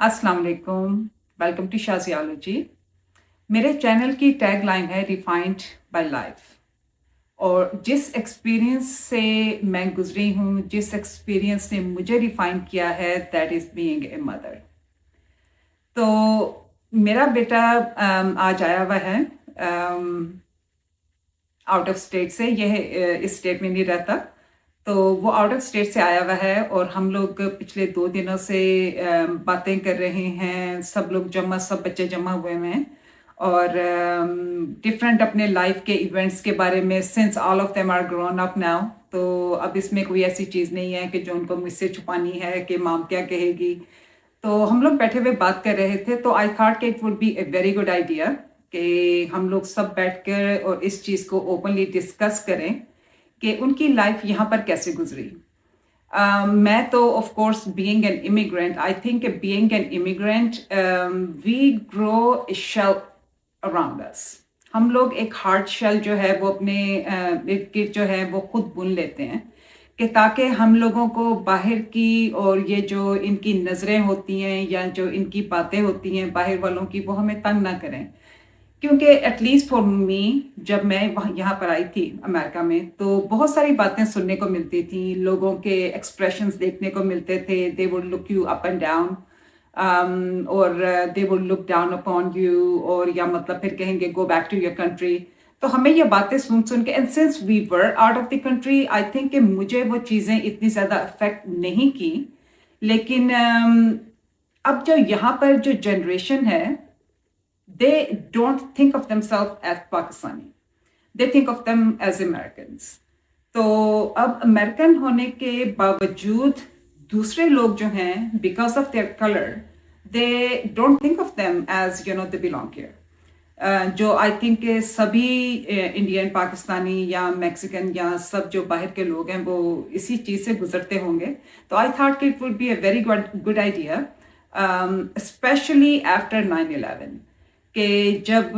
अस्सलाम वालेकुम, welcome to शाजियालोजी। मेरे चैनल की टैग लाइन है रिफाइंड बाय लाइफ। और जिस एक्सपीरियंस से मैं गुजरी हूँ, जिस एक्सपीरियंस ने मुझे रिफाइन किया है, that is being a mother. तो मेरा बेटा आज आया हुआ है आउट ऑफ स्टेट से। यह इस स्टेट में नहीं रहता, तो वो आउट ऑफ स्टेट से आया हुआ है और हम लोग पिछले 2 दिनों से बातें कर रहे हैं। सब बच्चे जमा हुए हैं और डिफरेंट अपने लाइफ के इवेंट्स के बारे में, since all of them are grown up now. तो अब इसमें कोई ऐसी चीज़ नहीं है कि जो उनको मुझसे छुपानी है कि माम क्या कहेगी। तो हम लोग बैठे हुए बात कर रहे थे, तो आई थॉट कि it would B a very good idea कि हम लोग सब बैठकर और इस चीज़ को ओपनली डिस्कस करें कि उनकी लाइफ यहाँ पर कैसे गुजरी। मैं तो of course being an immigrant, I think being an immigrant we grow a shell around us. हम लोग एक हार्ड शेल जो है वो अपने इर्द गिर्द जो है वो खुद बुन लेते हैं कि ताकि हम लोगों को बाहर की और ये जो इनकी नज़रें होती हैं या जो इनकी बातें होती हैं बाहर वालों की, वो हमें तंग ना करें। क्योंकि एटलीस्ट फॉर मी, जब मैं यहाँ पर आई थी अमेरिका में, तो बहुत सारी बातें सुनने को मिलती थी, लोगों के एक्सप्रेशंस देखने को मिलते थे। They would look you up and down और they would look down upon you, और या मतलब फिर कहेंगे go back to your country. तो हमें ये बातें सुन के, and since we were out of the country, I think कि मुझे वो चीज़ें इतनी ज़्यादा अफेक्ट नहीं की। लेकिन अब जो यहाँ पर जो जनरेशन है, they don't think of themselves as Pakistani. They think of them as Americans. तो अब अमेरिकन होने के बावजूद दूसरे लोग जो हैं, because of their color, they don't think of them as, they belong here. जो आई थिंक सभी इंडियन, पाकिस्तानी या मैक्सिकन या सब जो बाहर के लोग हैं वो इसी चीज़ से गुजरते होंगे। तो आई थॉट कि it would be a very good idea, specially after 9/11, कि जब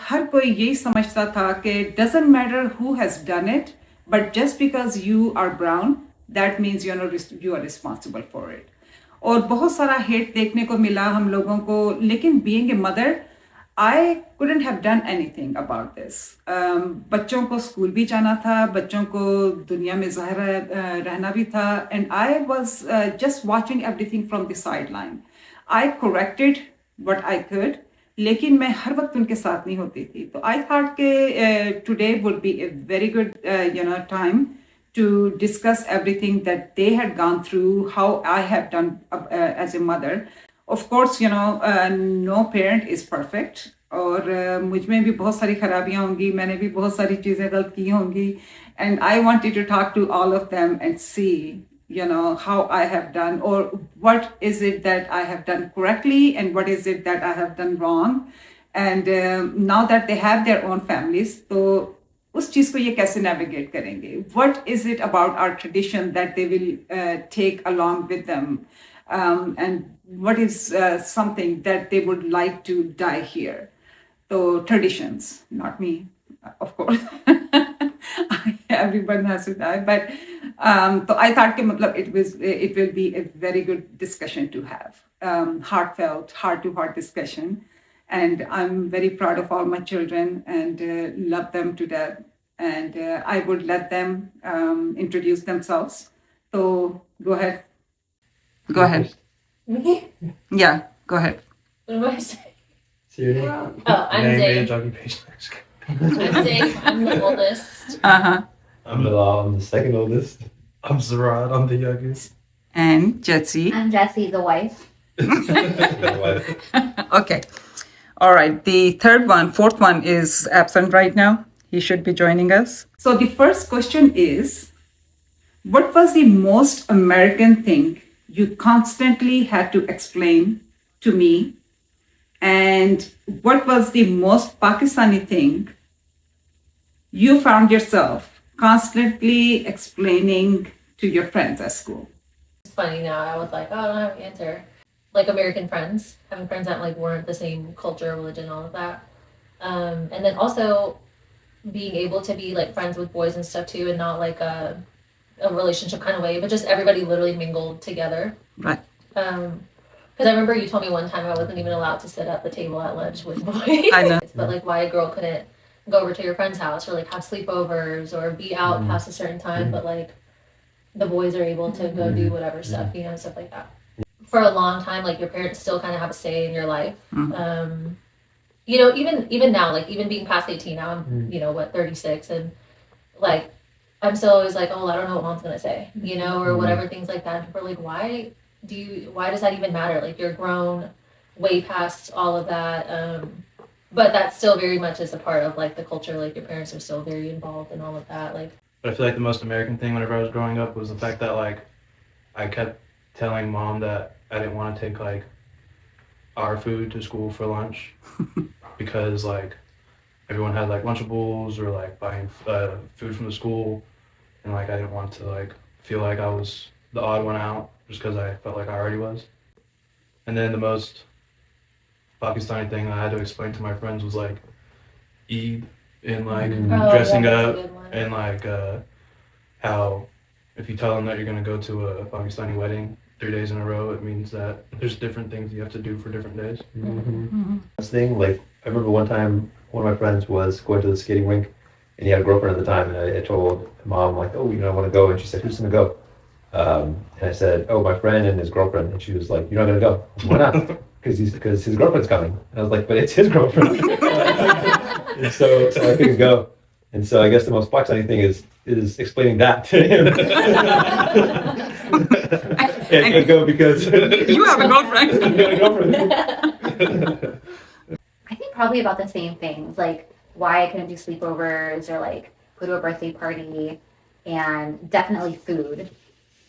हर कोई यही समझता था कि doesn't matter who has done it, but just because you are brown that means you are responsible for it. और बहुत सारा हेट देखने को मिला हम लोगों को। लेकिन being a mother, I couldn't have done anything about this. बच्चों को स्कूल भी जाना था, बच्चों को दुनिया में ज़ाहिर रहना भी था, and I was just watching everything from the side line. I corrected what I could, लेकिन मैं हर वक्त उनके साथ नहीं होती थी। तो आई थॉट के today would be a very good time to discuss everything that they had gone through, how I have done as a mother. Of course, no parent is perfect, और मुझ में भी बहुत सारी खराबियाँ होंगी, मैंने भी बहुत सारी चीज़ें गलत की होंगी, and I wanted to talk to all of them and see how I have done, or what is it that I have done correctly and what is it that I have done wrong. And now that they have their own families, तो उस चीज़ को ये कैसे navigate करेंगे? What is it about our tradition that they will take along with them? And what is something that they would like to die here? So traditions, not me, of course. Everyone has to die, but so I thought कि it will be a very good discussion to have, heartfelt, heart-to-heart discussion. And I'm very proud of all my children and love them to death. And I would let them introduce themselves. So go ahead. Go ahead. Me? Yeah, go ahead. What do I say? So your name? Oh, I'm name, Dave. age, occupation. I'm Dave. I'm the oldest. Uh-huh. I'm Bilal. I'm the second oldest. I'm Zarad. I'm the youngest. And Jetsi. I'm Jessie, the wife. My wife. Okay. All right. The fourth one is absent right now. He should be joining us. So the first question is, what was the most American thing you constantly had to explain to me? And what was the most Pakistani thing you found yourself constantly explaining to your friends at school? It's funny now. I was like, oh, I don't have an answer. Like American friends, having friends that like weren't the same culture, religion, all of that. And then also being able to be like friends with boys and stuff too, and not like a relationship kind of way, but just everybody literally mingled together. Right. Because I remember you told me one time I wasn't even allowed to sit at the table at lunch with boys. I know. But like why a girl couldn't go over to your friend's house or like have sleepovers or be out past a certain time, but like the boys are able to go do whatever stuff, you know, stuff like that. For a long time, like your parents still kind of have a say in your life. You know, even now, like even being past 18 now, I'm you know what 36, and like I'm still always like, oh, I don't know what mom's gonna say, you know, or whatever, things like that. And people are like, why does that even matter? Like you're grown, way past all of that. But that still very much is a part of like the culture. Like your parents are still very involved in all of that. Like, But I feel like the most American thing whenever I was growing up was the fact that like I kept telling mom that I didn't want to take like our food to school for lunch because like everyone had like Lunchables or like buying food from the school, and like I didn't want to like feel like I was the odd one out just because I felt like I already was. And then the most Pakistani thing I had to explain to my friends was like Eid and like dressing up and like how if you tell them that you're gonna go to a Pakistani wedding 3 days in a row, it means that there's different things you have to do for different days. This thing, like I remember one time one of my friends was going to the skating rink and he had a girlfriend at the time, and I told mom like, oh, you know, I want to go, and she said, who's gonna go? And I said, oh, my friend and his girlfriend, and she was like, you're not gonna go. I said, why not? Because his girlfriend's coming. And I was like, but it's his girlfriend. And so I couldn't go. And so I guess the most Pakistani thing is explaining that to him. I can't go because You have a girlfriend. you got a girlfriend. I think probably about the same things, like why I couldn't do sleepovers or like go to a birthday party, and definitely food.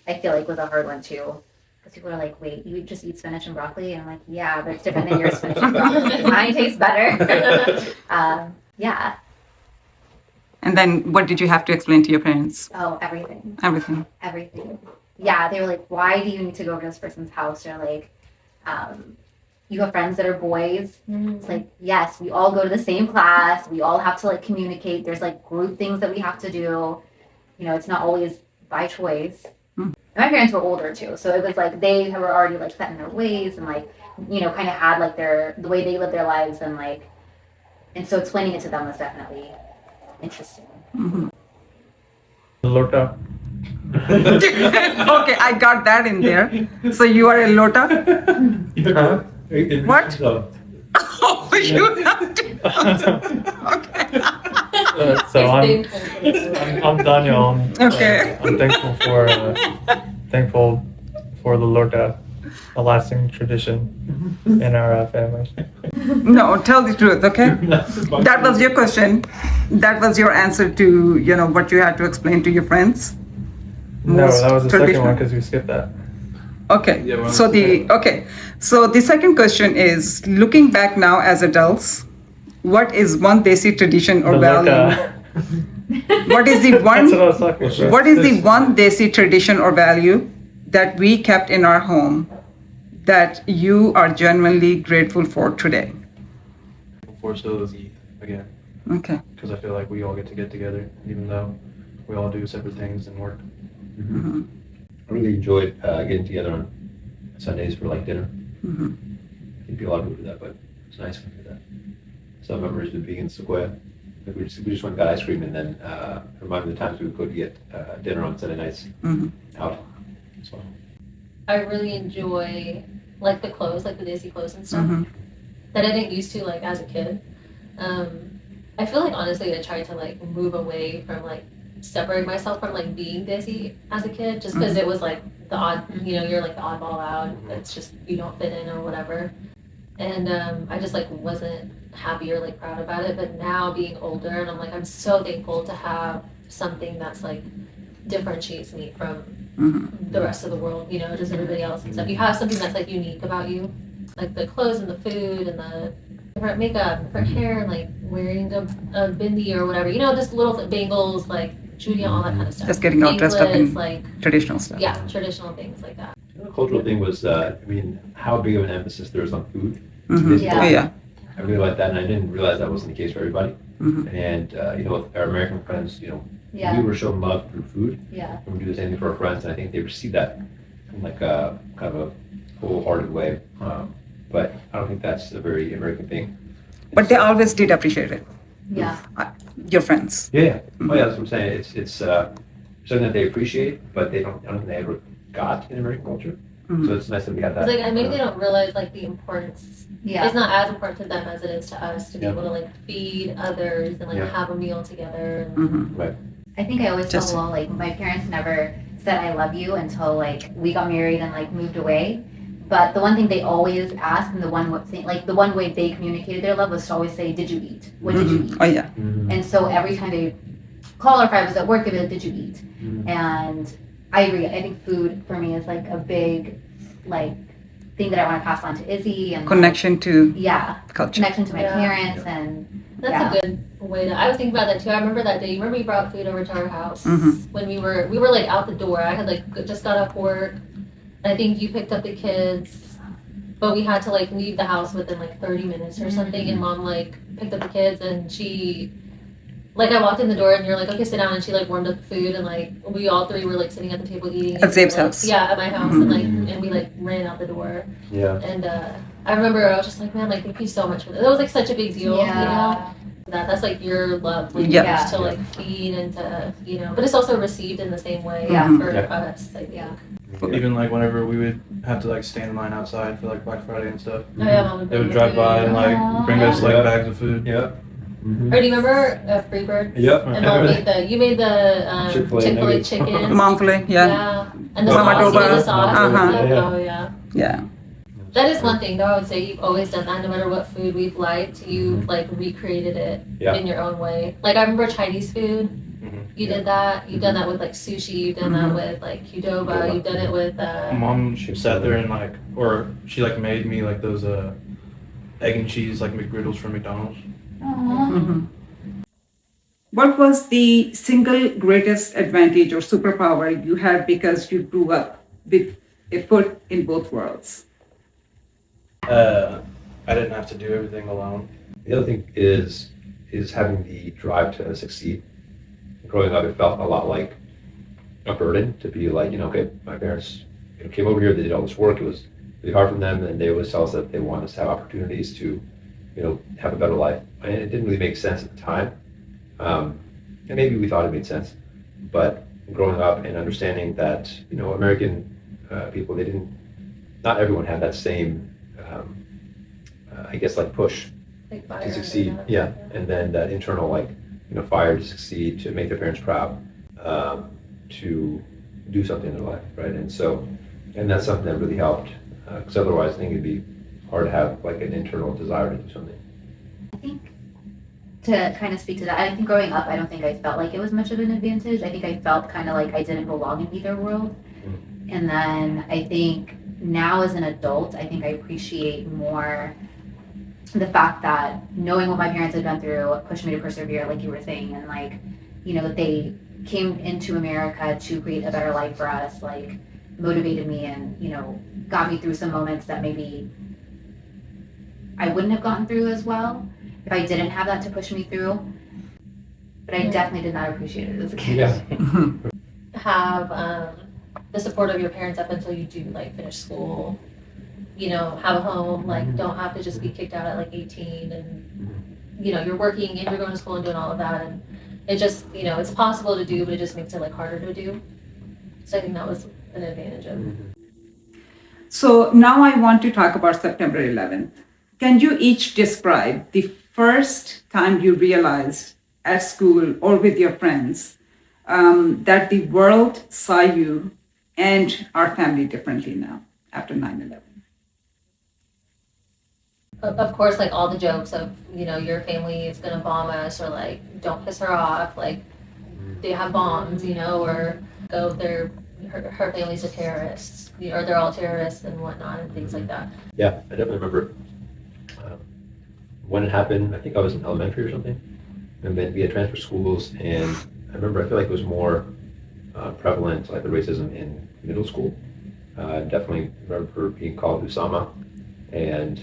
I feel like was a hard one too, because people are like, "Wait, you just eat spinach and broccoli?" And I'm like, "Yeah, but it's different than your spinach and broccoli. Mine tastes better." Yeah. And then what did you have to explain to your parents? Oh, everything. Everything. Yeah, they were like, "Why do you need to go over to this person's house?" Or like, you have friends that are boys. It's like, yes, we all go to the same class. We all have to like communicate. There's like group things that we have to do. You know, it's not always by choice. And my parents were older too, so it was like they were already like set in their ways and like, you know, kind of had like the way they live their lives, and so explaining it to them was definitely interesting. Lota. Okay, I got that in there. So you are a Lota? Huh? What? Oh, you have to. Okay. So I'm Daniel. Okay. I'm thankful for the Lota, a lasting tradition in our family. No, tell the truth, okay? That was your question. That was your answer to, you know, what you had to explain to your friends? No, that was the second Traditional. one because we skipped that. Okay. Yeah, So the second question is, looking back now as adults, what is one Desi tradition or The value? Lota. What is the That's what I one? was talking about. What is the one Desi tradition or value that we kept in our home that you are genuinely grateful for today? Before still is Eid again, Okay. because I feel like we all get together, even though we all do separate things and work. I really enjoyed getting together on Sundays for like dinner. I think a lot of people do that, but it's nice when we do that. Some memories of being in Sequoia. Like we just went and got ice cream, and then remind me of the times we would go to get dinner on Sunday nights out. So I really enjoy like the clothes, like the Desi clothes and stuff that I didn't used to like as a kid. I feel like honestly I tried to like move away from like separate myself from like being Desi as a kid, just because it was like the odd, you know, you're like the oddball out. It's just you don't fit in or whatever. And I just like wasn't happy or like proud about it. But now being older, and I'm like, I'm so thankful to have something that's like differentiates me from the rest of the world, you know, just everybody else and stuff. You have something that's like unique about you, like the clothes and the food and the different makeup, different hair, and like wearing a bindi or whatever, you know, just little bangles, like Julia, all that kind of stuff. Just getting all dressed up in like traditional stuff. yeah, traditional things like that. the cultural thing was, I mean, how big of an emphasis there is on food. Yeah. Yeah. I really like that, and I didn't realize that wasn't the case for everybody. And you know, with our American friends, you know, Yeah. we were showing love through food, Yeah. and we do the same thing for our friends, and I think they receive that from like kind of a wholehearted way. But I don't think that's a very American thing. But they always did appreciate it. Yeah. Your friends. Yeah. Oh yeah, that's what I'm saying. It's something that they appreciate, but I don't think they ever got in American culture. Mhm. So it's nice that we have that. It's like maybe they don't realize like the importance. Yeah. It's not as important to them as it is to us to be Yeah. able to like feed others and like Yeah. have a meal together. Mhm. I think I always Just- felt well, like my parents never said I love you until like we got married and like moved away. But the one thing they always asked, and the one way they communicated their love was to always say, "Did you eat? What did you Mhm. eat?" Oh yeah. Mhm. And so every time they call or if I was at work, they'd be like, "Did you eat?" Mhm. And I agree. I think food for me is like a big like thing that I want to pass on to Izzy and Connection to yeah, culture. connection to my Yeah. parents and That's Yeah. a good way to. I was thinking about that too. I remember that day. You remember you brought food over to our house Mhm. when we were like out the door. I had like just got off work. I think you picked up the kids, but we had to like leave the house within like 30 minutes or something. And mom like picked up the kids and she. Like I walked in the door and you're like, okay, sit down, and she like warmed up the food and like we all three were like sitting at the table eating. At Zabe's like, house. Yeah, at my house, Mhm. and like and we like ran out the door. Yeah. And I remember I was just like, man, like thank you so much for that. That was like such a big deal, you know. That's like your love language Yeah. to like feed and to but it's also received in the same way Yeah. for Yeah. us. I think. Yeah. Even like whenever we would have to like stand in line outside for like Black Friday and stuff, Oh, yeah, mom would they bring would the drive food. by and like bring us like Yeah. bags of food. Yeah. Mhm. Or do you remember Freebird? Yep. And mom made you made the Chick-fil-A Chick-fil-A nuggets. chicken. Mom filet, yeah. And the Mama sauce, you made Doba. the sauce. Uh-huh. and stuff. Yeah. Oh yeah. Yeah. That is one thing though. I would say you've always done that. No matter what food we've liked, you've like recreated it Yeah. in your own way. Like I remember Chinese food. Mhm. You did that. You've done that with like sushi. You've done that with like Qdoba. Qdoba. You've done it with. Mom sat there and like, or she like made me like those egg and cheese like McGriddles from McDonald's. Mhm. What was the single greatest advantage or superpower you had because you grew up with a foot in both worlds? I didn't have to do everything alone. The other thing is having the drive to succeed. Growing up, it felt a lot like a burden to be like, okay, my parents came over here, they did all this work, it was really hard for them, and they always tell us that they want us to have opportunities to, have a better life. And it didn't really make sense at the time. And maybe we thought it made sense, but growing up and understanding that, American people, not everyone had that same, I guess, like push Like fire to under succeed. that. Yeah, and then that internal fire to succeed, to make their parents proud, to do something in their life, right? And that's something that really helped, because otherwise I think it'd be hard to have like an internal desire to do something. I think to kind of speak to that, I think growing up, I don't think I felt like it was much of an advantage. I think I felt kind of like I didn't belong in either world. And then I think now as an adult, I think I appreciate more the fact that knowing what my parents had been through pushed me to persevere, like you were saying, and like, they came into America to create a better life for us, like motivated me and, got me through some moments that maybe I wouldn't have gotten through as well if I didn't have that to push me through. But I definitely did not appreciate it as a kid. Yeah. Have the support of your parents up until you do like finish school. Have a home. Like don't have to just be kicked out at like 18, and you're working and you're going to school and doing all of that, and it just it's possible to do, but it just makes it like harder to do. So I think that was an advantage of. So now I want to talk about September 11th. Can you each describe the first time you realized at school or with your friends that the world saw you and our family differently now after 9/11? Of course, like all the jokes of your family is gonna bomb us, or like don't piss her off, like they have bombs, or her family's a terrorist, or they're all terrorists and whatnot and things like that. Yeah, I definitely remember when it happened. I think I was in elementary or something, and then we had transfer schools, and I feel like it was more prevalent, like the racism in middle school. Definitely remember being called Usama and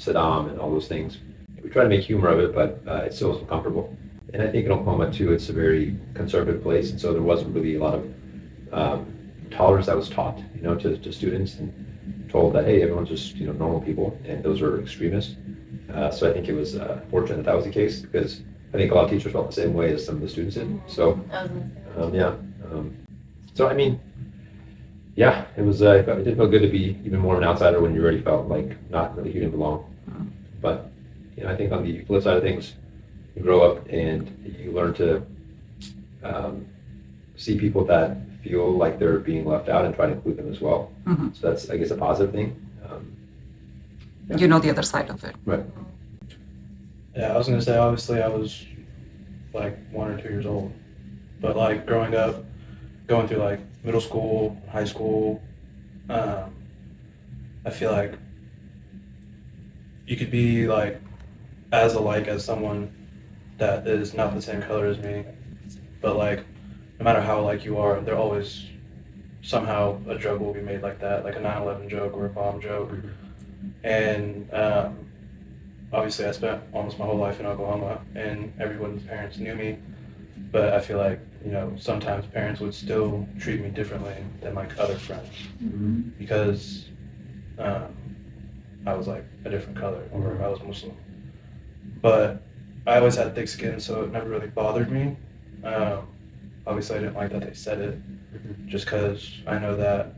Saddam and all those things. We try to make humor of it, but it still was uncomfortable. And I think in Oklahoma too, it's a very conservative place, and so there wasn't really a lot of tolerance that was taught, to students. And told that, hey, everyone's just, normal people, and those are extremists. So I think it was fortunate that was the case, because I think a lot of teachers felt the same way as some of the students did. So, yeah. So, I mean, yeah, it was, it did feel good to be even more of an outsider when you already felt like not really you didn't belong. But, I think on the flip side of things, you grow up and you learn to see people that feel like they're being left out and try to include them as well. So that's, I guess, a positive thing. You know the other side of it. Right. Yeah, I was gonna say, obviously I was like 1 or 2 years old, but like growing up, going through like middle school, high school, I feel like you could be like as alike as someone that is not the same color as me, but like no matter how alike you are, there always somehow a joke will be made like that, like a 9/11 joke or a bomb joke. And obviously I spent almost my whole life in Oklahoma, and everyone's parents knew me, but I feel like, sometimes parents would still treat me differently than like other friends because I was like a different color, or I was Muslim. But I always had thick skin, so it never really bothered me. Obviously I didn't like that they said it, just because I know that,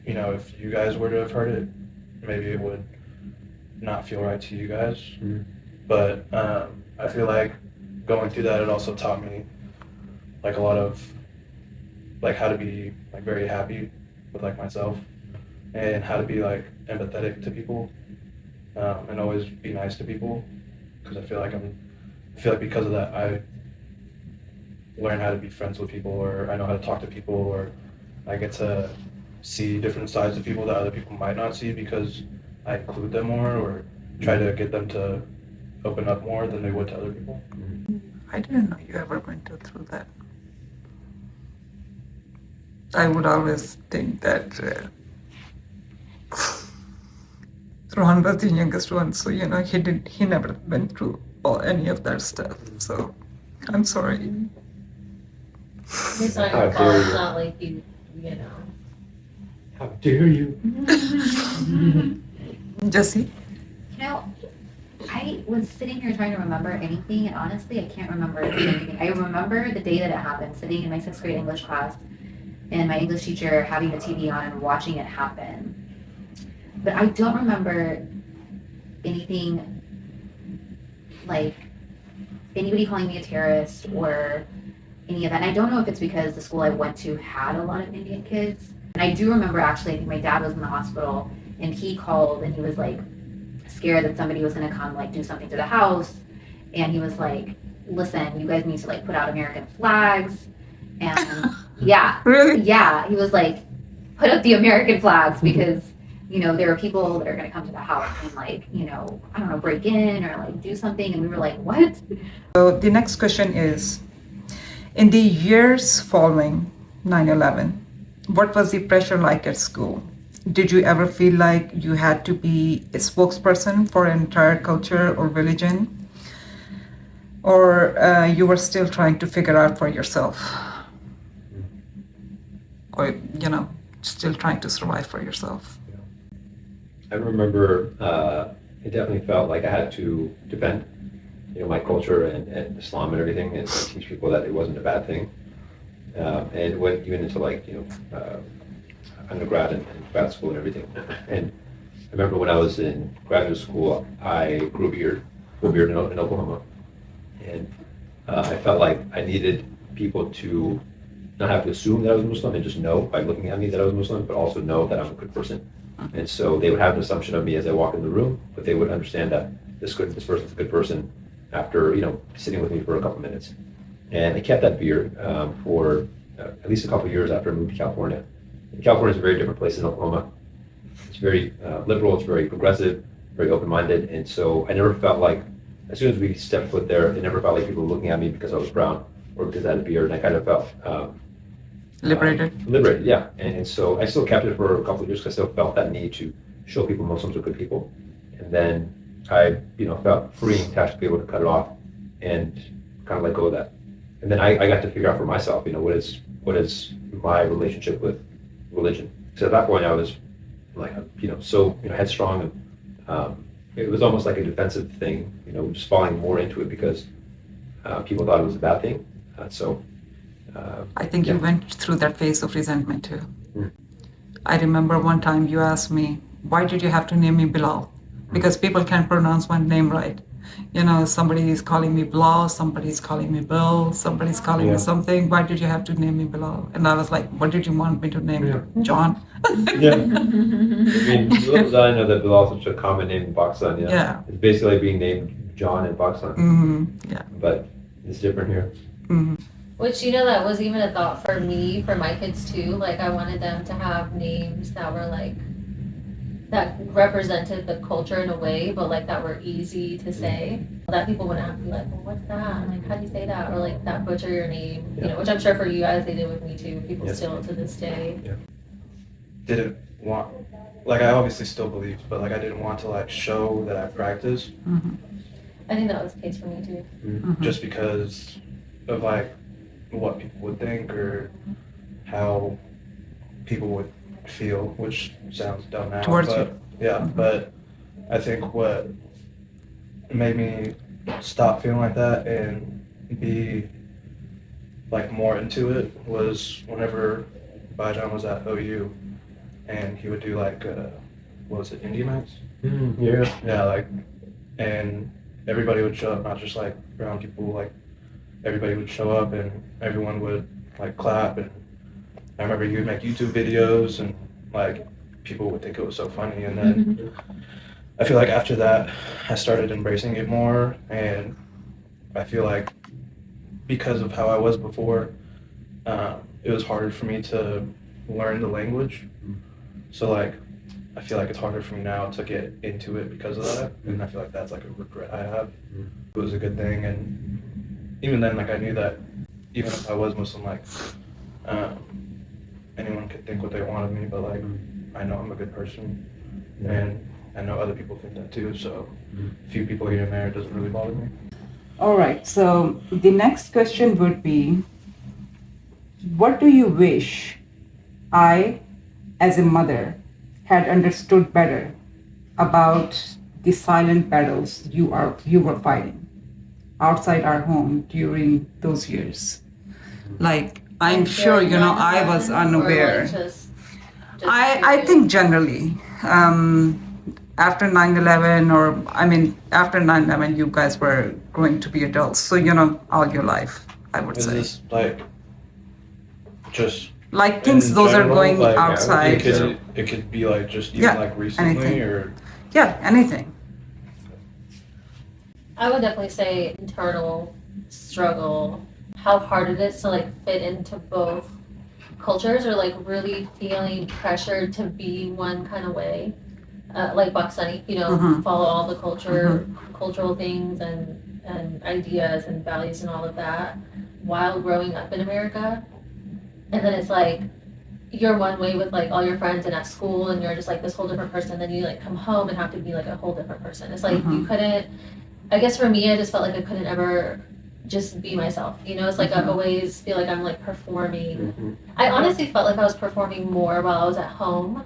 if you guys were to have heard it, maybe it would not feel right to you guys. But I feel like going through that, it also taught me like a lot of like how to be like very happy with like myself, and how to be like empathetic to people, and always be nice to people, because I feel like because of that I learn how to be friends with people, or I know how to talk to people, or I get to see different sides of people that other people might not see because I include them more, or try to get them to open up more than they would to other people. I didn't know you ever went through that. I would always think that Rohan was the youngest one, so he never went through any of that stuff. So I'm sorry. It's not your fault. It's not like you know. How dare you? Jesse? I was sitting here trying to remember anything, and honestly, I can't remember anything. I remember the day that it happened, sitting in my 6th grade English class, and my English teacher having the TV on and watching it happen. But I don't remember anything like anybody calling me a terrorist or any of that. And I don't know if it's because the school I went to had a lot of Indian kids. And I do remember, actually, I think my dad was in the hospital, and he called, and he was like scared that somebody was going to come like do something to the house. And he was like, listen, you guys need to like put out American flags. And yeah. Really? Yeah. He was like, put up the American flags, because there are people that are going to come to the house and like, I don't know, break in or like do something. And we were like, what? So the next question is, in the years following 9/11, what was the pressure like at school? Did you ever feel like you had to be a spokesperson for an entire culture or religion? Or you were still trying to figure out for yourself? Or, still trying to survive for yourself? I remember it definitely felt like I had to defend, my culture and Islam and everything, and teach people that it wasn't a bad thing. And went even into like, undergrad and grad school and everything. And I remember when I was in graduate school, I grew a beard, full beard in Oklahoma. And I felt like I needed people to not have to assume that I was Muslim and just know by looking at me that I was Muslim, but also know that I'm a good person. And so they would have an assumption of me as I walk in the room, but they would understand that this person's a good person after, sitting with me for a couple minutes. And I kept that beard for at least a couple of years after I moved to California. And California is a very different place than Oklahoma. It's very liberal, it's very progressive, very open-minded. And so I never felt like, as soon as we stepped foot there, it never felt like people were looking at me because I was brown or because I had a beard. And I kind of felt Liberated? Liberated, yeah. And so I still kept it for a couple of years because I still felt that need to show people Muslims are good people. And then I, felt freeing to actually be able to cut it off and kind of let go of that. And then I got to figure out for myself, what is my relationship with religion. So at that point I was like, so, headstrong. And it was almost like a defensive thing, just falling more into it because people thought it was a bad thing. I think you went through that phase of resentment too. Mm. I remember one time you asked me, why did you have to name me Bilal? Because people can't pronounce my name right. Somebody is calling me Bilal, somebody is calling me Bill, somebody's calling me something. Why did you have to name me Bilal? And I was like, what did you want me to name you? John? Yeah. Little did I know that Bilal is such a common name in Pakistan. Yeah. It's basically being named John in Pakistan. Yeah. But it's different here. Which, that was even a thought for me, for my kids too. Like, I wanted them to have names that were like, that represented the culture in a way, but like that were easy to say. That people wouldn't have to be like, well, what's that? And like, how do you say that? Or like, that butcher your name, which I'm sure for you guys, they did with me too. People still to this day. Didn't want, like, I obviously still believed, but like I didn't want to like show that I practice, I think that was the case for me too. just because of like what people would think or how people would feel, which sounds dumb now, Towards but but I think what made me stop feeling like that and be like more into it was whenever Bajan was at OU and he would do like what was it, Indian nights? Yeah, like, and everybody would show up, not just like brown people, like everybody would show up and everyone would like clap, and I remember he would make YouTube videos and like people would think it was so funny, and then I feel like after that I started embracing it more, and I feel like because of how I was before, it was harder for me to learn the language. So like I feel like it's harder for me now to get into it because of that, and I feel like that's like a regret I have. It was a good thing, and even then, like I knew that even if I was Muslim, like anyone could think what they want of me, but like I know I'm a good person, and I know other people think that too. So a few people here and there, it doesn't really bother me. All right. So the next question would be, what do you wish I, as a mother, had understood better about the silent battles you were fighting outside our home during those years? Like, I'm sure, I was unaware. I think generally, after 9/11, or after 9/11, you guys were growing to be adults. So, all your life, I would Is say. this like just Like things, in those are general, going like, outside. It could be like just even like recently anything. or Yeah, anything. I would definitely say internal struggle, how hard it is to like fit into both cultures, or like really feeling pressured to be one kind of way, like Pakistani, follow all the cultural things and ideas and values and all of that while growing up in America. And then it's like you're one way with like all your friends and at school, and you're just like this whole different person. Then you like come home and have to be like a whole different person. It's like you couldn't. I guess for me, I just felt like I couldn't ever just be myself. It's like I always feel like I'm like performing. I honestly felt like I was performing more while I was at home,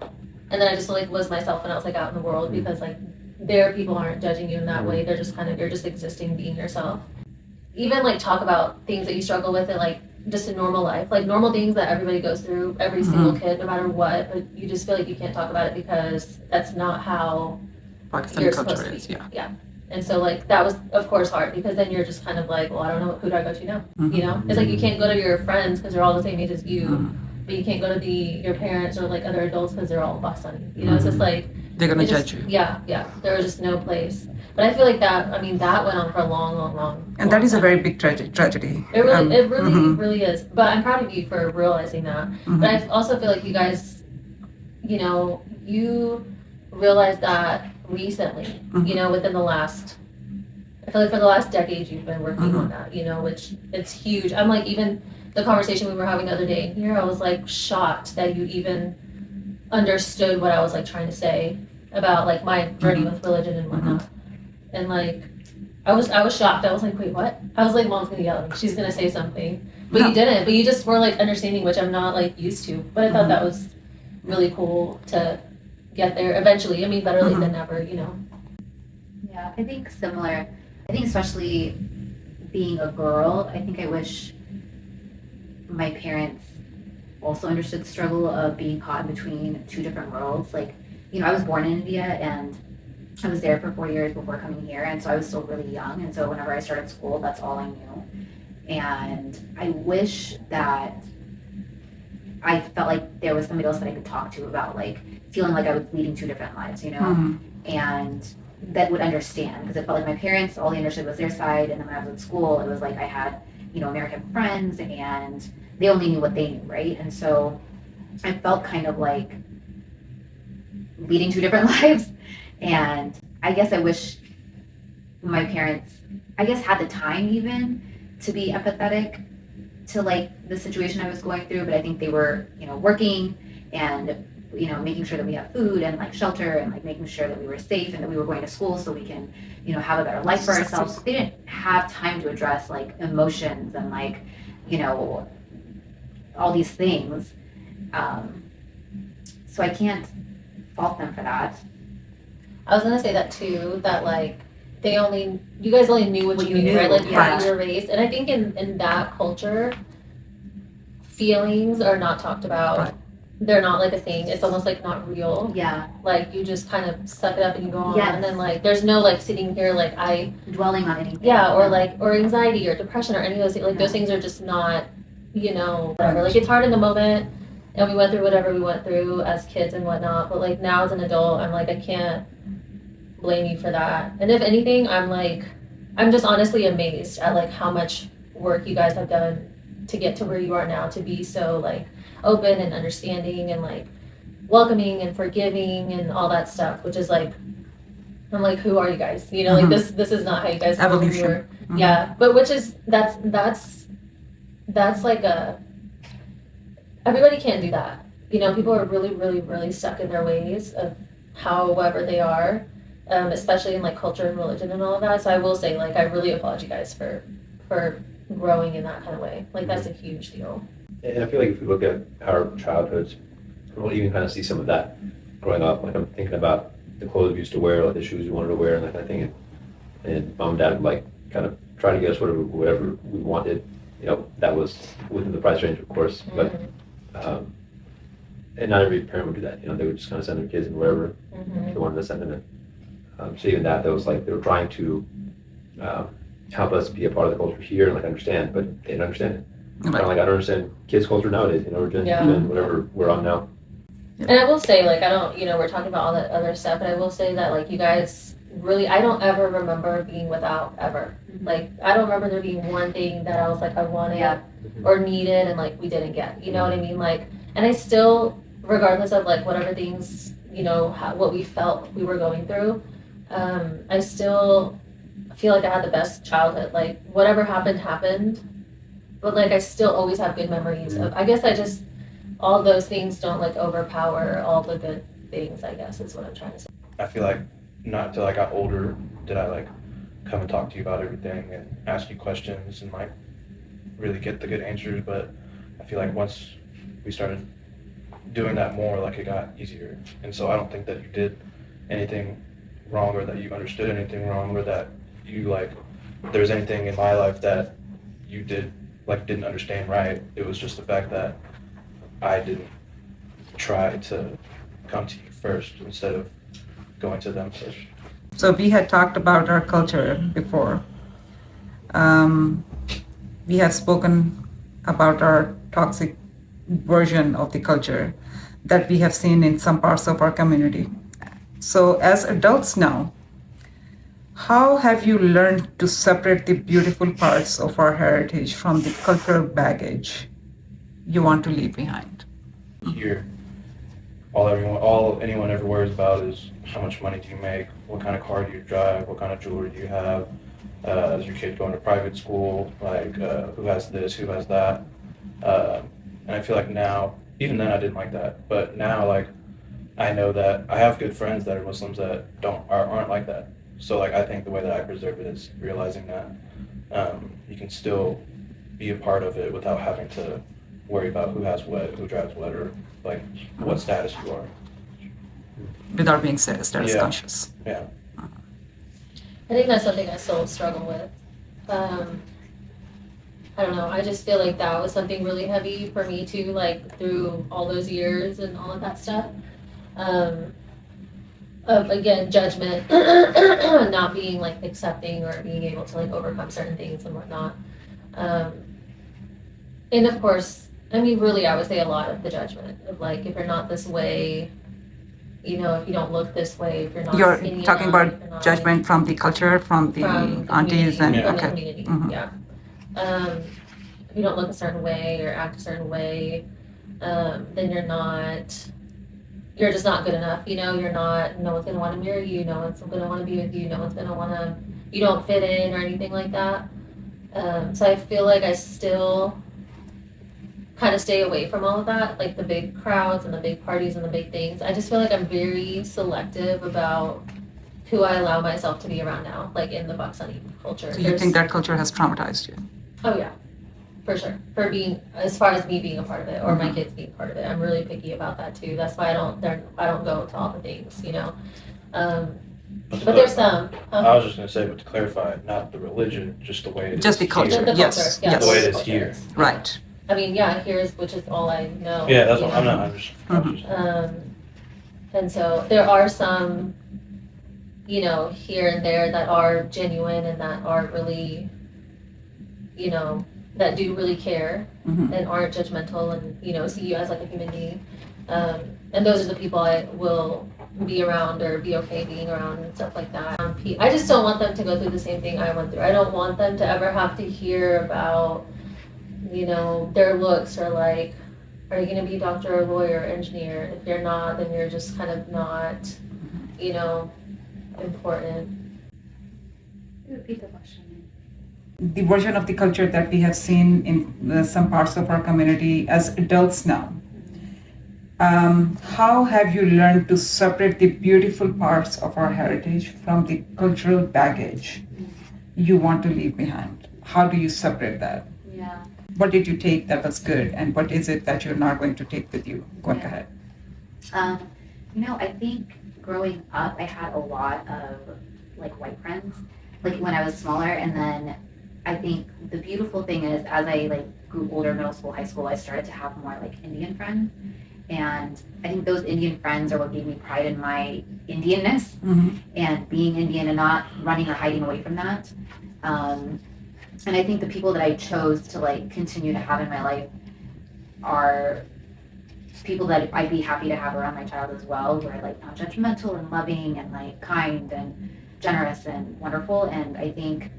and then I just like was myself when I was like out in the world, because like there people aren't judging you in that way. They're just kind of, you're just existing, being yourself. Even like talk about things that you struggle with in like just a normal life, like normal things that everybody goes through, every single kid, no matter what, but you just feel like you can't talk about it because that's not how Pakistani you're culture supposed is, to be. Yeah. And so like that was of course hard, because then you're just kind of like, well, I don't know, who do I go to now? It's like you can't go to your friends because they're all the same age as you, but you can't go to your parents or like other adults because they're all Pakistani. It's just like they're gonna judge you. Yeah, there was just no place. But I feel like that went on for a long And that is a time. very big tragedy. It really is. But I'm proud of you for realizing that. But I also feel like you guys, you realized that recently, within the last, I feel like for the last decade you've been working on that, which it's huge. I'm like, even the conversation we were having the other day here, I was like shocked that you even understood what I was like trying to say about like my journey with religion and whatnot. And like I was shocked. I was like, wait, what? I was like, Mom's gonna yell at me. She's gonna say something. But you didn't. But you just were like understanding, which I'm not like used to. But I thought that was really cool to get there eventually. I mean, better late than never, you know. Yeah, I think similar. I think especially being a girl, I think I wish my parents also understood the struggle of being caught in between two different worlds. Like, you know, I was born in India and I was there for 4 years before coming here, and so I was still really young. And so whenever I started school, that's all I knew. And I wish that I felt like there was somebody else that I could talk to about like feeling like I was leading two different lives, you know, and that would understand, because it felt like my parents, all they understood was their side, and then when I was in school, it was like I had, you know, American friends, and they only knew what they knew, right? And so I felt kind of like leading two different lives, and I guess I wish my parents, I guess, had the time even to be empathetic to like the situation I was going through, but I think they were, you know, working and, you know, making sure that we have food and like shelter and like making sure that we were safe and that we were going to school so we can, you know, have a better life for ourselves. They didn't have time to address like emotions and like, you know, all these things. So I can't fault them for that. I was gonna say that too, that like you guys only knew what you knew, right? Like how you were raised. And I think in that culture, feelings are not talked about. Right. They're not like a thing. It's almost like not real. Yeah. Like you just kind of suck it up and you go on. Yes. And then like there's no like sitting here like Dwelling on anything. yeah, or anxiety or depression or any of those things. Like those things are just not, you know, whatever. Like it's hard in the moment and we went through whatever we went through as kids and whatnot. But like now as an adult, I'm like, I can't blame you for that. And if anything, I'm just honestly amazed at like how much work you guys have done to get to where you are now, to be so like open and understanding and like welcoming and forgiving and all that stuff, which is like, I'm like, who are you guys? You know, like this is not how you guys were when you were. Yeah, but which is that's like everybody can't do that. You know, people are really, really, really stuck in their ways of however they are, especially in like culture and religion and all of that. So I will say, like, I really applaud you guys for growing in that kind of way. Like that's a huge deal. And I feel like if we look at our childhoods, we'll even kind of see some of that growing up. Like I'm thinking about the clothes we used to wear, like the shoes we wanted to wear, and that kind of thing. And mom and dad would like kind of try to get us whatever we wanted. You know, that was within the price range, of course. But and not every parent would do that. You know, they would just kind of send their kids in wherever they wanted to send them in. So even that was like they were trying to help us be a part of the culture here and like understand, but they didn't understand it. Kind of like I don't understand kids' culture nowadays. You know, we're doing whatever we're on now. And I will say, like, I don't, you know, we're talking about all that other stuff, but I will say that, like, you guys really, I don't ever remember being without ever. Like, I don't remember there being one thing that I was like, I wanted or needed and, like, we didn't get. You know what I mean? Like, and I still, regardless of, like, whatever things, you know, what we felt we were going through, I still feel like I had the best childhood. Like, whatever happened. But, like, I still always have good memories of, I guess I just, all those things don't like overpower all the good things, I guess is what I'm trying to say. I feel like not until I got older did I like come and talk to you about everything and ask you questions and like really get the good answers, but I feel like once we started doing that more, like it got easier. And so I don't think that you did anything wrong or that you understood anything wrong or that you like there's anything in my life that you didn't understand right. It was just the fact that I didn't try to come to you first instead of going to them first. So we had talked about our culture before. We have spoken about our toxic version of the culture that we have seen in some parts of our community. So as adults now, how have you learned to separate the beautiful parts of our heritage from the cultural baggage you want to leave behind? Here, all anyone ever worries about is how much money do you make, what kind of car do you drive, what kind of jewelry do you have, is your kid going to private school, like who has this, who has that, and I feel like now, even then I didn't like that, but now like I know that I have good friends that are Muslims that aren't like that. So like I think the way that I preserve it is realizing that you can still be a part of it without having to worry about who has what, who drives what, or like what status you are. without being status conscious. Yeah. I think that's something I still struggle with. I don't know. I just feel like that was something really heavy for me too, like through all those years and all of that stuff. Of again, judgment, not being like accepting or being able to like overcome certain things and whatnot. And of course, I mean, really, I would say a lot of the judgment of like, if you're not this way, you know, if you don't look this way, if you're not You're skinny talking enough, if you're about not, judgment from the culture, from the from the aunties, and community, from the okay. community, Mhm. yeah. If you don't look a certain way or act a certain way, then you're just not good enough. You know, no one's gonna want to marry you. No one's gonna want to be with you. No one's gonna want to. You don't fit in or anything like that. So I feel like I still kind of stay away from all of that, like the big crowds and the big parties and the big things. I just feel like I'm very selective about who I allow myself to be around now, like in the Pakistani culture. So you think that culture has traumatized you? Oh yeah, for sure. For being, as far as me being a part of it, or my Mhm. kids being part of it, I'm really picky about that too. That's why I don't go to all the things, you know. But there's some. I was just gonna say, but to clarify, not the religion, just the way it is. Just the culture. here. Yes, yeah, yes. The way it is culture here. Right. I mean, yeah, which is all I know. Yeah, that's you what I'm know. not. I'm just. And so there are some, you know, here and there that are genuine and that are really, you know, that do really care Mhm. and aren't judgmental and, you know, see you as like a human being. And those are the people I will be around or be okay being around and stuff like that. I just don't want them to go through the same thing I went through. I don't want them to ever have to hear about, you know, their looks or like, are you going to be a doctor or lawyer or engineer? If you're not, then you're just kind of not, you know, important. Repeat the question. The version of the culture that we have seen in some parts of our community as adults now. How have you learned to separate the beautiful parts of our heritage from the cultural baggage you want to leave behind? How do you separate that? Yeah. What did you take that was good, and what is it that you're not going to take with you? Go ahead. You know, I think growing up, I had a lot of like white friends, like when I was smaller, and then I think the beautiful thing is as I like grew older, middle school, high school, I started to have more like Indian friends, and I think those Indian friends are what gave me pride in my Indianness and being Indian and not running or hiding away from that. And I think the people that I chose to like continue to have in my life are people that I'd be happy to have around my child as well, who are like not judgmental and loving and like kind and generous and wonderful. And I think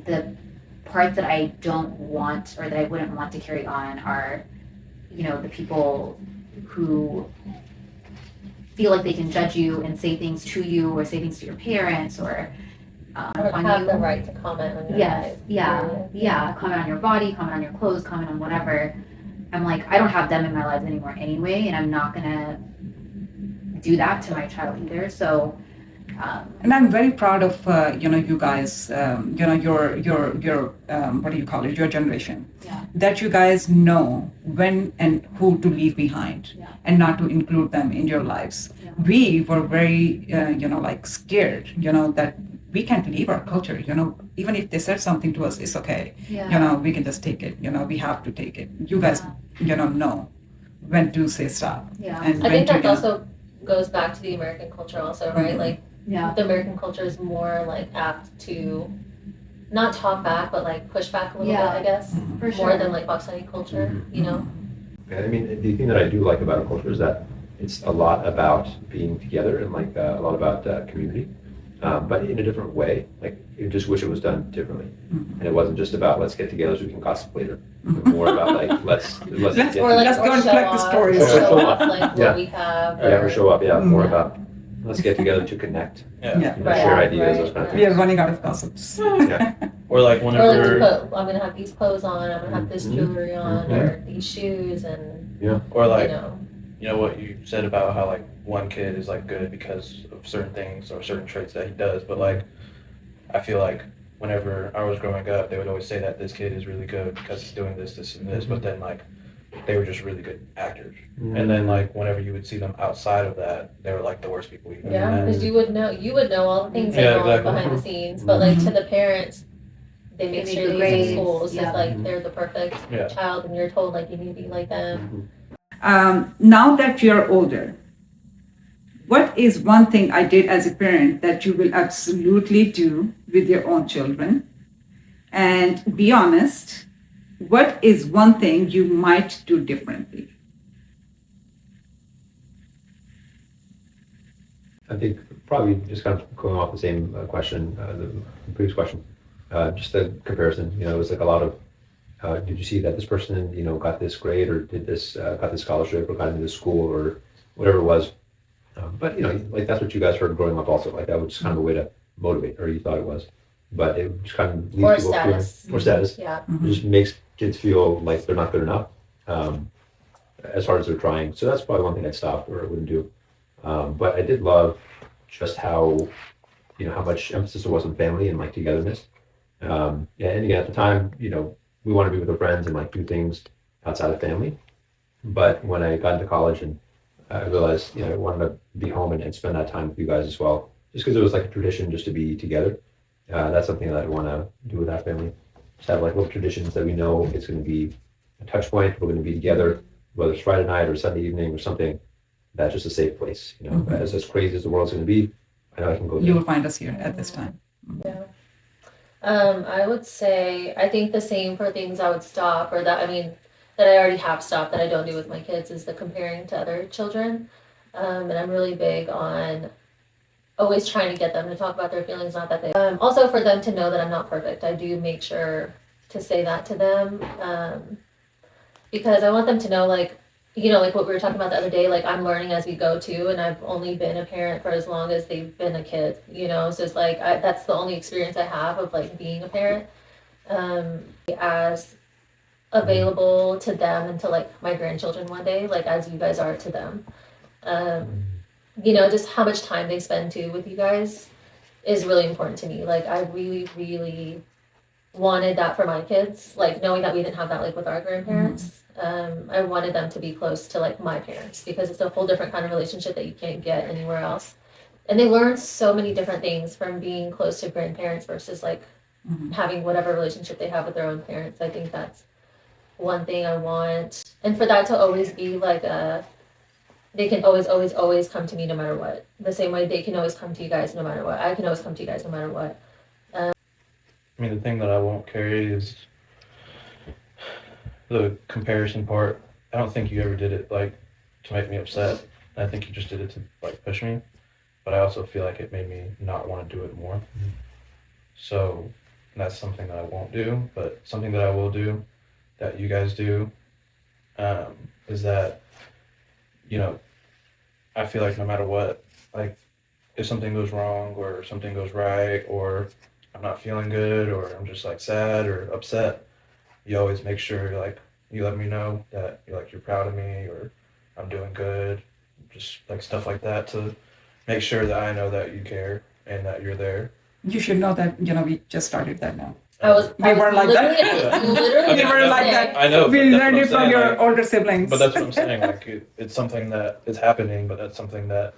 the parts that I don't want or that I wouldn't want to carry on are, you know, the people who feel like they can judge you and say things to you or say things to your parents or Or on have you. the right to comment on your Yes, life. yeah. Comment on your body, comment on your clothes, comment on whatever. I'm like, I don't have them in my lives anymore anyway, and I'm not gonna do that to my child either. So, And I'm very proud of you guys. Your what do you call it? Your generation. Yeah. That you guys know when and who to leave behind, Yeah. and not to include them in your lives. Yeah. We were very like scared. That we can't leave our culture. Even if they said something to us, it's okay. yeah. We can just take it. We have to take it. You guys, know when to say stop. Yeah. And I when think to, that also goes back to the American culture also, right? Mhm. Like Yeah. the American culture is more like apt to not talk back, but like push back a little Yeah. bit, I guess. For More sure. than like Pakistani culture, you know? Yeah, I mean, the thing that I do like about our culture is that it's a lot about being together and like a lot about community, but in a different way. Like, you just wish it was done differently, and it wasn't just about let's get together so we can gossip later. But more about like let's Let's- get Or like Let's go and show collect the off, stories. or show Show off off. like Yeah. what we have. yeah, or show up. Yeah, more Yeah. about let's get together to connect, Yeah. Yeah. you know, Right, share ideas, right, those kind of right. We are things. running out of gossips. Yeah. Or like Or like to whenever, put, I'm gonna have these clothes on, I'm gonna have this Mhm. jewelry on, Mhm. or these shoes, and or like, you know. what you said about how like one kid is like good because of certain things or certain traits that he does, but like I feel like whenever I was growing up, they would always say that this kid is really good because he's doing this, this, and this, but then like they were just really good actors. And then like whenever you would see them outside of that, they were like the worst people you've ever Yeah, met. because you would know all the things that Yeah, go on exactly. behind the scenes, but like to Mhm. the parents, they make They sure make that the you in grades, schools yeah. is like they're the perfect Yeah. child, and you're told like you need to be like them. Now that you're older, what is one thing I did as a parent that you will absolutely do with your own children? And be honest, what is one thing you might do differently? I think probably just kind of going off the same question, the previous question, just the comparison. It was like a lot of, did you see that this person, got this grade or did this, got this scholarship or got into this school or whatever it was. But like that's what you guys heard growing up also. Like that was just kind of a way to motivate, or you thought it was. But it just kind of leaves Or people status. or status. Yeah. It just makes kids feel like they're not good enough, as hard as they're trying. So that's probably one thing I'd stop or I wouldn't do. But I did love just how, how much emphasis there was on family and like togetherness. Yeah, and again, at the time, we want to be with our friends and like do things outside of family. But when I got into college and I realized, I wanted to be home and spend that time with you guys as well, just because it was like a tradition just to be together. That's something that I want to do with our family. Just have like little traditions that we know it's going to be a touch point. We're going to be together, whether it's Friday night or Sunday evening or something. That's just a safe place. As crazy as the world's going to be, I know I can go there. You will find us here at this time. Yeah. I would say I think the same for things I would stop, or that that I already have stopped that I don't do with my kids, is the comparing to other children. And I'm really big on always trying to get them to talk about their feelings, not that they. Also for them to know that I'm not perfect. I do make sure to say that to them, because I want them to know, like what we were talking about the other day, like I'm learning as we go too, and I've only been a parent for as long as they've been a kid, so it's like that's the only experience I have of like being a parent, as available to them and to like my grandchildren one day, like as you guys are to them. Just how much time they spend too with you guys is really important to me. Like I really, really wanted that for my kids, like knowing that we didn't have that like with our grandparents. I wanted them to be close to like my parents, because it's a whole different kind of relationship that you can't get anywhere else. And they learn so many different things from being close to grandparents versus like having whatever relationship they have with their own parents. I think that's one thing I want. And for that to always be like they can always come to me no matter what. The same way they can always come to you guys no matter what. I can always come to you guys no matter what. The thing that I won't carry is the comparison part. I don't think you ever did it like to make me upset. I think you just did it to like push me. But I also feel like it made me not want to do it more. So that's something that I won't do. But something that I will do, that you guys do, is that, I feel like no matter what, like if something goes wrong or something goes right, or I'm not feeling good, or I'm just like sad or upset, you always make sure like you let me know that you're proud of me, or I'm doing good, just like stuff like that, to make sure that I know that you care and that you're there. You should know that, we just started that now. I was were like that. literally We were like that. I know. We but that's learned what it I'm from saying, your like, older siblings. But that's what I'm saying. Like it's something that is happening, but that's something that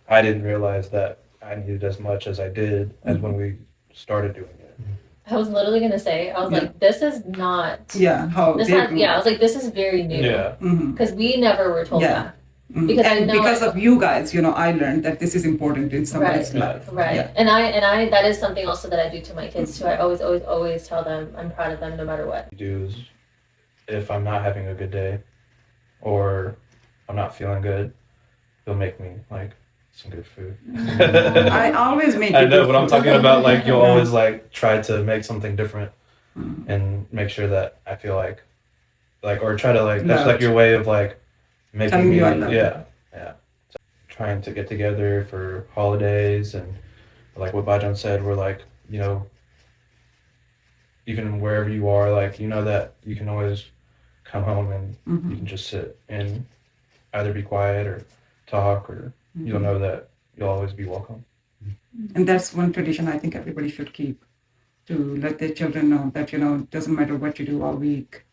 I didn't realize that I needed as much as I did as when we started doing it. I was literally gonna say, I was like, this is not. Yeah, how This they not, grew. yeah, I was like, this is very new. Yeah. Because we never were told Yeah. that. Because I and know because of you guys, I learned that this is important in somebody's Right. life. Right. Yeah. And I that is something also that I do to my kids too. I always tell them I'm proud of them no matter what. Do is, if I'm not having a good day, or I'm not feeling good, they'll make me like some good food. I always make I you know, good but I'm food. talking about like you'll always like try to make something different and make sure that I feel like or try to like that's like your way of like making Telling me you I love you. yeah. So, trying to get together for holidays, and like what Bajan said, we're like, even wherever you are, like that you can always come home and you can just sit and either be quiet or talk, or you'll know that you'll always be welcome. And that's one tradition I think everybody should keep, to let their children know that, it doesn't matter what you do all week,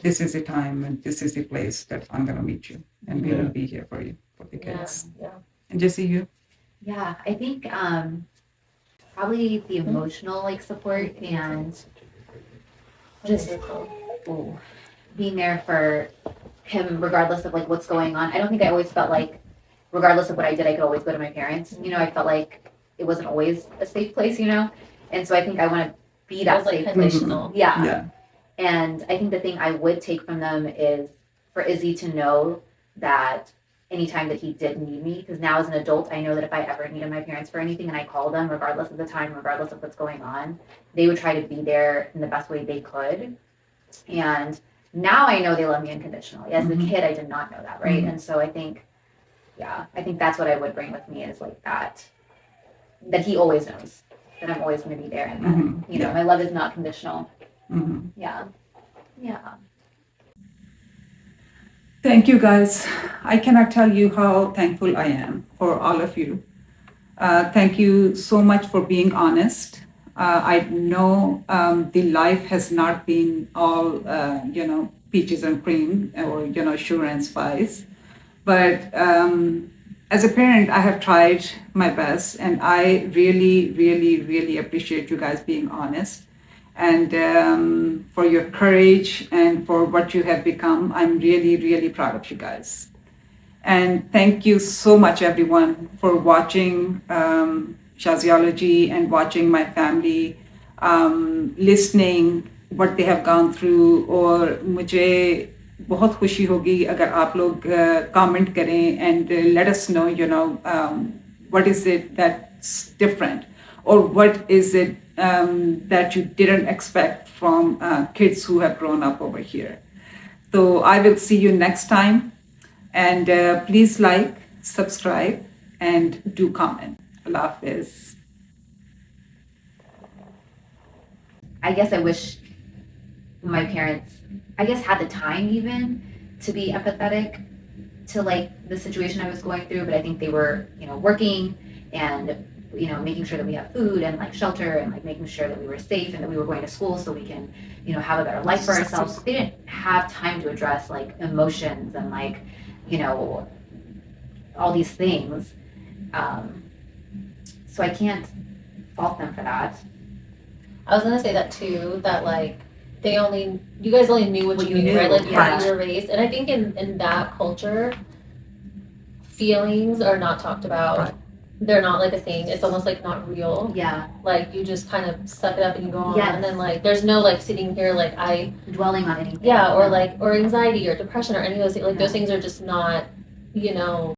this is the time and this is the place that I'm gonna meet you, and we Yeah. will be here for you, for the Yeah, kids. yeah. And Jesse, you? Yeah, I think probably the emotional like support and just being there for him regardless of like what's going on. I don't think I always felt like regardless of what I did, I could always go to my parents. You know, I felt like it wasn't always a safe place, you know? And so I think I want to be It that was like safe place. conditional. Yeah. Yeah. And I think the thing I would take from them is for Izzy to know that anytime that he did need me, because now as an adult, I know that if I ever needed my parents for anything and I called them, regardless of the time, regardless of what's going on, they would try to be there in the best way they could. And now I know they love me unconditionally. As a kid, I did not know that, right? And so I think, yeah, I think that's what I would bring with me is like that he always knows that I'm always going to be there and that, you know, my love is not conditional. Yeah. Yeah. Thank you, guys. I cannot tell you how thankful I am for all of you. Thank you so much for being honest. I know the life has not been all, peaches and cream or, sugar and spice. But as a parent, I have tried my best, and I really, really, really appreciate you guys being honest. And for your courage and for what you have become. I'm really, really proud of you guys. And thank you so much, everyone, for watching Shazialogy and watching my family, listening what they have gone through. और मुझे बहुत खुशी होगी अगर आप लोग comment करें and let us know, what is it that's different, or what is it that you didn't expect from kids who have grown up over here. So I will see you next time. And please like, subscribe, and do comment. Allah Hafiz. I guess I wish my parents, I guess, had the time even to be empathetic to like the situation I was going through, but I think they were, working and, making sure that we have food and like shelter and like making sure that we were safe and that we were going to school so we can, have a better life for ourselves. They didn't have time to address like emotions and like, all these things. So I can't fault them for that. I was gonna say that too, that like you guys only knew what you knew, right? Like how you were raised. And I think in that culture, feelings are not talked about. Right. They're not like a thing. It's almost like not real. Yeah. Like you just kind of suck it up and you go on. Yes. And then like there's no like sitting here like Dwelling on anything. or anxiety or depression or any of those things. Like those things are just not,